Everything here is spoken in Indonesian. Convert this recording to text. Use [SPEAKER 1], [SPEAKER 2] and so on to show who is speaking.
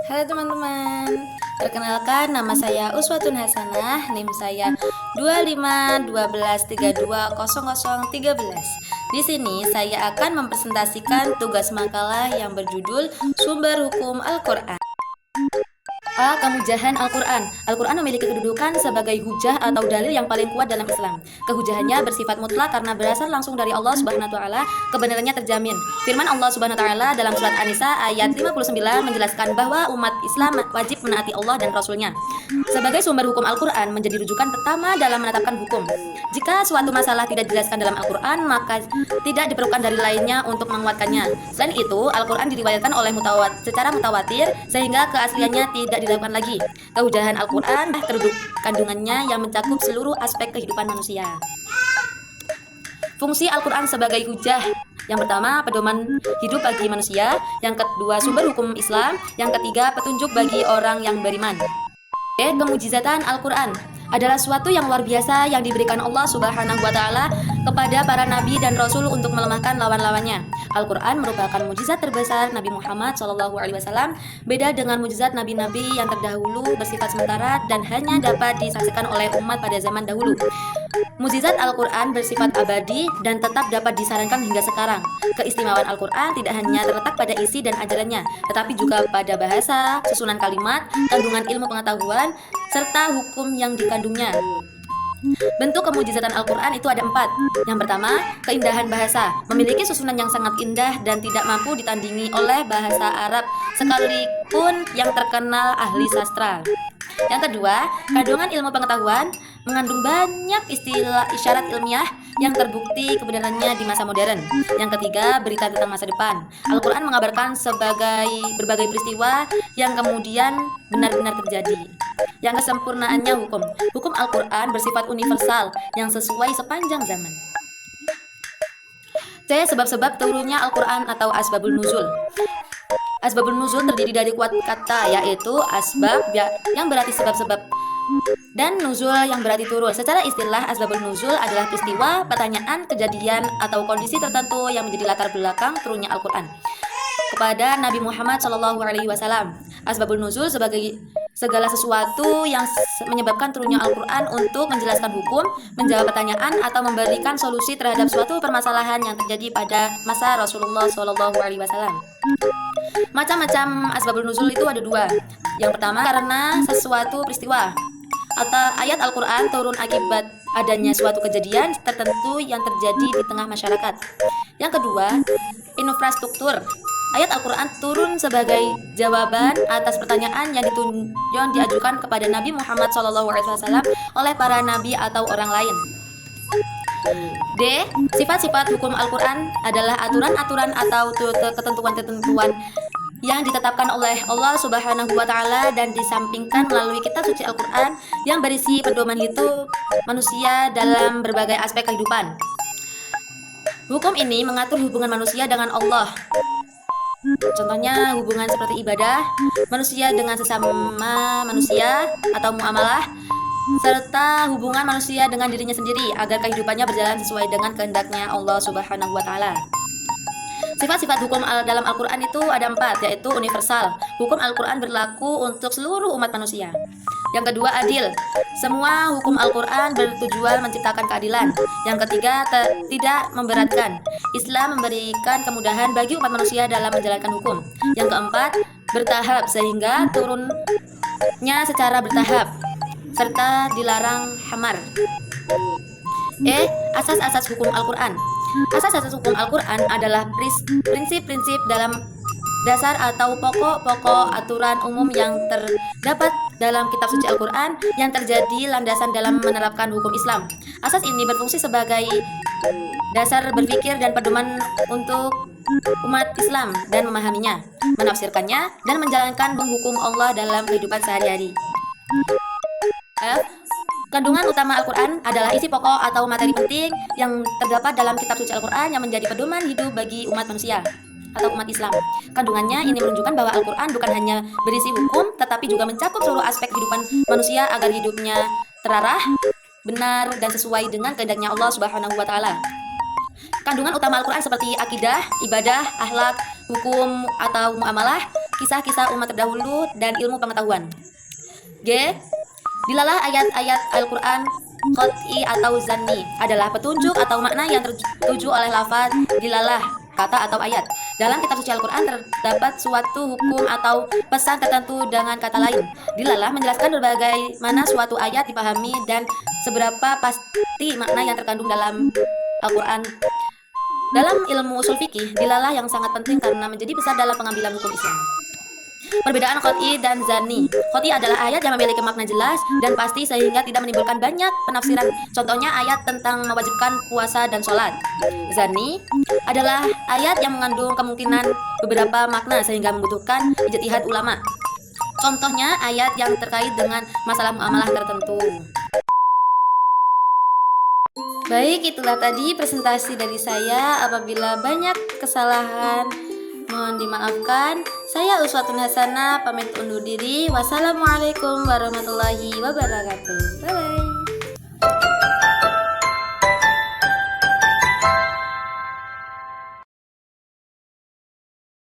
[SPEAKER 1] Halo teman-teman, perkenalkan nama saya Uswatun Hasanah, NIM saya 2512320013. Di sini saya akan mempresentasikan tugas makalah yang berjudul Sumber Hukum Al-Quran. A. Kemujahan Al-Quran. Al-Quran memiliki kedudukan sebagai hujah atau dalil yang paling kuat dalam Islam. Kehujahannya bersifat mutlak karena berasal langsung dari Allah Subhanahu wa taala, kebenarannya terjamin. Firman Allah Subhanahu wa taala dalam surat An-Nisa ayat 59 menjelaskan bahwa umat Islam wajib menaati Allah dan Rasul-Nya. Sebagai sumber hukum Al-Quran menjadi rujukan pertama dalam menetapkan hukum. Jika suatu masalah tidak dijelaskan dalam Al-Quran, maka tidak diperlukan dalil lainnya untuk menguatkannya. Selain itu, Al-Quran diriwayatkan oleh secara mutawatir sehingga keasliannya tidak dilakukan lagi. Kehujahan Al-Quran terkandung kandungannya yang mencakup seluruh aspek kehidupan manusia. Fungsi Al-Quran sebagai hujah. Yang pertama, pedoman hidup bagi manusia. Yang kedua, sumber hukum Islam. Yang ketiga, petunjuk bagi orang yang beriman. Kemujizatan Al-Quran adalah suatu yang luar biasa yang diberikan Allah Subhanahu wa taala kepada para nabi dan rasul untuk melemahkan lawan-lawannya. Al-Quran merupakan mujizat terbesar Nabi Muhammad SAW. Beda dengan mujizat nabi-nabi yang terdahulu bersifat sementara dan hanya dapat disaksikan oleh umat pada zaman dahulu. Mujizat Al-Quran bersifat abadi dan tetap dapat disarankan hingga sekarang. Keistimewaan Al-Quran tidak hanya terletak pada isi dan ajarannya, tetapi juga pada bahasa, susunan kalimat, kandungan ilmu pengetahuan, serta hukum yang dikandungnya. Bentuk kemujizatan Al-Quran itu ada 4. Yang pertama, keindahan bahasa. Memiliki susunan yang sangat indah dan tidak mampu ditandingi oleh bahasa Arab sekalipun yang terkenal ahli sastra. Yang kedua, kandungan ilmu pengetahuan, mengandung banyak istilah isyarat ilmiah yang terbukti kebenarannya di masa modern. Yang ketiga, berita tentang masa depan. Al-Quran mengabarkan berbagai peristiwa yang kemudian benar-benar terjadi. Yang kesempurnaannya hukum. Hukum Al-Quran bersifat universal yang sesuai sepanjang zaman. C. Sebab-sebab turunnya Al-Quran atau asbabul nuzul. Asbabul nuzul terdiri dari kata, yaitu asbab yang berarti sebab-sebab dan nuzul yang berarti turun. Secara istilah, asbabul nuzul adalah peristiwa, pertanyaan, kejadian, atau kondisi tertentu yang menjadi latar belakang turunnya Al-Quran kepada Nabi Muhammad SAW. Asbabul nuzul sebagai segala sesuatu yang menyebabkan turunnya Al-Quran untuk menjelaskan hukum, menjawab pertanyaan, atau memberikan solusi terhadap suatu permasalahan yang terjadi pada masa Rasulullah SAW. Macam-macam asbabul nuzul itu ada 2. Yang pertama, karena sesuatu peristiwa atau ayat Al-Quran turun akibat adanya suatu kejadian tertentu yang terjadi di tengah masyarakat. Yang kedua, infrastruktur. Ayat Al-Quran turun sebagai jawaban atas pertanyaan yang diajukan kepada Nabi Muhammad SAW oleh para nabi atau orang lain. D. Sifat-sifat hukum Al-Quran adalah aturan-aturan atau ketentuan-ketentuan yang ditetapkan oleh Allah Subhanahu wa taala dan disampingkan melalui kitab suci Al-Quran yang berisi pedoman hidup manusia dalam berbagai aspek kehidupan. Hukum ini mengatur hubungan manusia dengan Allah. Contohnya hubungan seperti ibadah manusia dengan sesama manusia atau muamalah, serta hubungan manusia dengan dirinya sendiri agar kehidupannya berjalan sesuai dengan kehendaknya Allah Subhanahu wa taala. Sifat-sifat hukum dalam Al-Quran itu ada 4, yaitu universal. Hukum Al-Quran berlaku untuk seluruh umat manusia. Yang kedua, adil. Semua hukum Al-Quran bertujuan menciptakan keadilan. Yang ketiga, tidak memberatkan. Islam memberikan kemudahan bagi umat manusia dalam menjalankan hukum. Yang keempat, bertahap sehingga turunnya secara bertahap, serta dilarang hamar. Asas-asas hukum Al-Quran. Asas-asas hukum Al-Quran adalah prinsip-prinsip dalam dasar atau pokok-pokok aturan umum yang terdapat dalam kitab suci Al-Quran yang terjadi landasan dalam menerapkan hukum Islam. Asas ini berfungsi sebagai dasar berpikir dan pedoman untuk umat Islam dan memahaminya, menafsirkannya, dan menjalankan hukum Allah dalam kehidupan sehari-hari. Kandungan utama Al-Quran adalah isi pokok atau materi penting yang terdapat dalam kitab suci Al-Quran yang menjadi pedoman hidup bagi umat manusia atau umat Islam. Kandungannya ini menunjukkan bahwa Al-Quran bukan hanya berisi hukum, tetapi juga mencakup seluruh aspek kehidupan manusia agar hidupnya terarah, benar, dan sesuai dengan kehendaknya Allah Subhanahu wa taala. Kandungan utama Al-Quran seperti akidah, ibadah, akhlak, hukum atau muamalah, kisah-kisah umat terdahulu, dan ilmu pengetahuan. G. Dilalah ayat-ayat Al-Quran qat'i atau zanni adalah petunjuk atau makna yang tertuju oleh lafaz dilalah, kata atau ayat. Dalam kitab suci Al-Quran terdapat suatu hukum atau pesan tertentu dengan kata lain. Dilalah menjelaskan berbagai mana suatu ayat dipahami dan seberapa pasti makna yang terkandung dalam Al-Quran. Dalam ilmu usul fikih, dilalah yang sangat penting karena menjadi besar dalam pengambilan hukum Islam. Perbedaan qat'i dan zanni. Qat'i adalah ayat yang memiliki makna jelas dan pasti sehingga tidak menimbulkan banyak penafsiran. Contohnya ayat tentang mewajibkan puasa dan sholat. Zanni adalah ayat yang mengandung kemungkinan beberapa makna sehingga membutuhkan ijtihad ulama. Contohnya ayat yang terkait dengan masalah muamalah tertentu. Baik, itulah tadi presentasi dari saya. Apabila banyak kesalahan, mohon dimaafkan. Saya Uswatun Hasanah pamit undur diri. Wassalamualaikum warahmatullahi wabarakatuh. Bye bye.